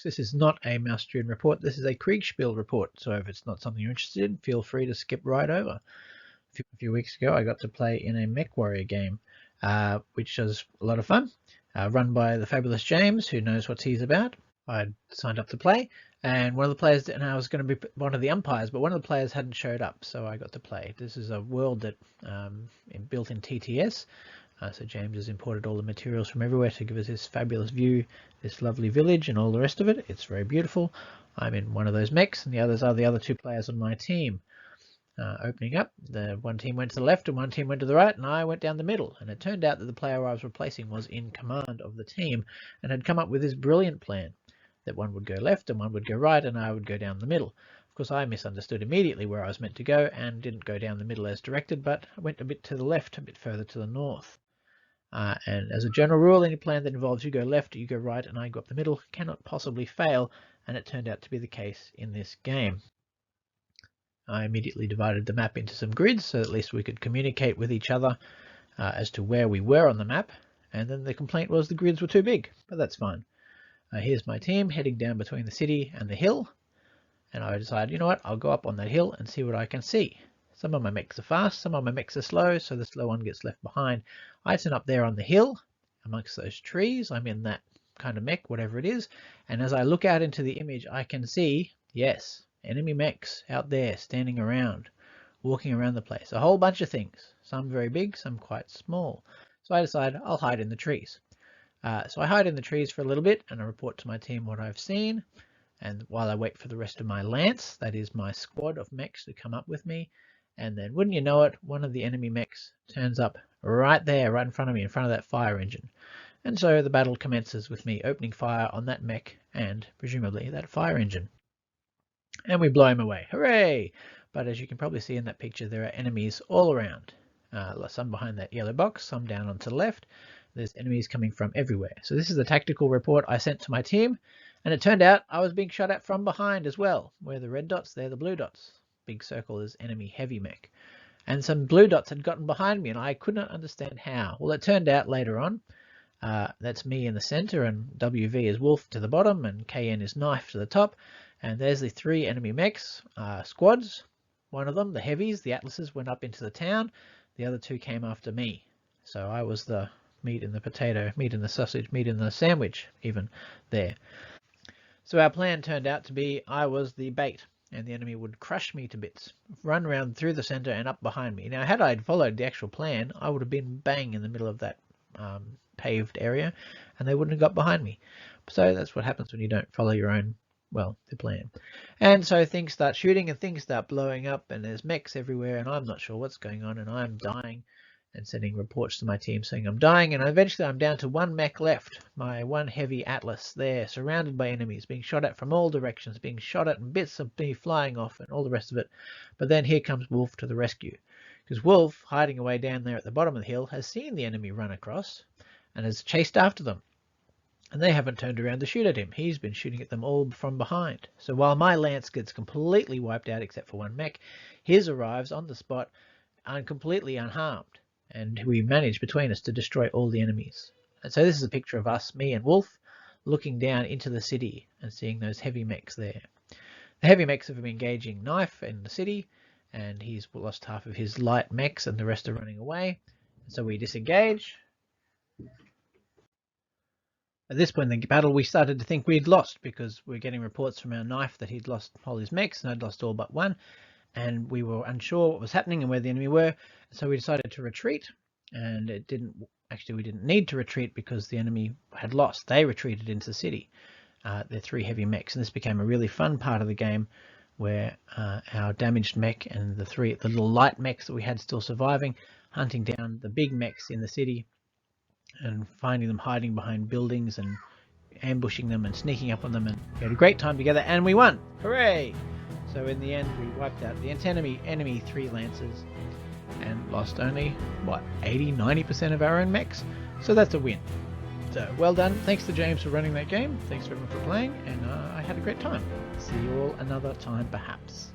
This is not a Mouse Student report. This is a Kriegspiel report. So if it's not something you're interested in, feel free to skip right over. A few weeks ago, I got to play in a Mechwarrior game, which was a lot of fun, run by the fabulous James, who knows what he's about. I signed up to play, and one of the players, and I was going to be one of the umpires, but one of the players hadn't showed up, so I got to play. This is a world that built in TTS. So James has imported all the materials from everywhere to give us this fabulous view, this lovely village and all the rest of it. It's very beautiful. I'm in one of those mechs, and the others are the other two players on my team. Opening up, the one team went to the left and one team went to the right, and I went down the middle. And it turned out that the player I was replacing was in command of the team and had come up with this brilliant plan that one would go left and one would go right and I would go down the middle. Of course, I misunderstood immediately where I was meant to go and didn't go down the middle as directed, but I went a bit to the left, a bit further to the north. And as a general rule, any plan that involves you go left, you go right, and I go up the middle cannot possibly fail, and it turned out to be the case in this game. I immediately divided the map into some grids so at least we could communicate with each other as to where we were on the map, and then the complaint was the grids were too big, but that's fine. Here's my team heading down between the city and the hill, and I decided, you know what, I'll go up on that hill and see what I can see. Some of my mechs are fast, some of my mechs are slow, so the slow one gets left behind. I turn up there on the hill, amongst those trees. I'm in that kind of mech, whatever it is, and as I look out into the image, I can see, yes, enemy mechs out there standing around, walking around the place. A whole bunch of things, some very big, some quite small. So I decide I'll hide in the trees. So I hide in the trees for a little bit, and I report to my team what I've seen. And while I wait for the rest of my lance, that is my squad of mechs to come up with me, and then wouldn't you know it, one of the enemy mechs turns up right there, right in front of me, in front of that fire engine. And so the battle commences with me opening fire on that mech and presumably that fire engine. And we blow him away. Hooray! But as you can probably see in that picture, there are enemies all around. Some behind that yellow box, some down onto the left. There's enemies coming from everywhere. So this is the tactical report I sent to my team. And it turned out I was being shot at from behind as well. Where the red dots, they're the blue dots. Big circle is enemy heavy mech. And some blue dots had gotten behind me and I could not understand how. Well, it turned out later on, that's me in the center and WV is Wolf to the bottom and KN is Knife to the top. And there's the three enemy mechs, squads. One of them, the heavies, the Atlases, went up into the town. The other two came after me. So I was the meat in the potato, meat in the sausage, meat in the sandwich even there. So our plan turned out to be I was the bait and the enemy would crush me to bits, run around through the center and up behind me. Now had I followed the actual plan, I would have been bang in the middle of that paved area and they wouldn't have got behind me. So that's what happens when you don't follow your own, well, the plan. And so things start shooting and things start blowing up and there's mechs everywhere and I'm not sure what's going on and I'm dying and sending reports to my team saying I'm dying, and eventually I'm down to one mech left, my one heavy Atlas there, surrounded by enemies, being shot at from all directions, being shot at and bits of me flying off and all the rest of it. But then here comes Wolf to the rescue, because Wolf, hiding away down there at the bottom of the hill, has seen the enemy run across and has chased after them. And they haven't turned around to shoot at him. He's been shooting at them all from behind. So while my lance gets completely wiped out except for one mech, his arrives on the spot and completely unharmed. And we managed between us to destroy all the enemies. And so this is a picture of us, me and Wolf, looking down into the city and seeing those heavy mechs there. The heavy mechs have been engaging Knife in the city, and he's lost half of his light mechs and the rest are running away. So we disengage. At this point in the battle, we started to think we'd lost because we're getting reports from our Knife that he'd lost all his mechs and I'd lost all but one. And we were unsure what was happening and where the enemy were, so we decided to retreat. And we didn't need to retreat because the enemy had lost. They retreated into the city, their three heavy mechs, and this became a really fun part of the game where our damaged mech and the little light mechs that we had still surviving, hunting down the big mechs in the city and finding them hiding behind buildings and ambushing them and sneaking up on them, and we had a great time together and we won. Hooray! So in the end, we wiped out the enemy three lancers and lost only, what, 80-90% of our own mechs? So that's a win. So well done. Thanks to James for running that game. Thanks everyone for playing, and I had a great time. See you all another time perhaps.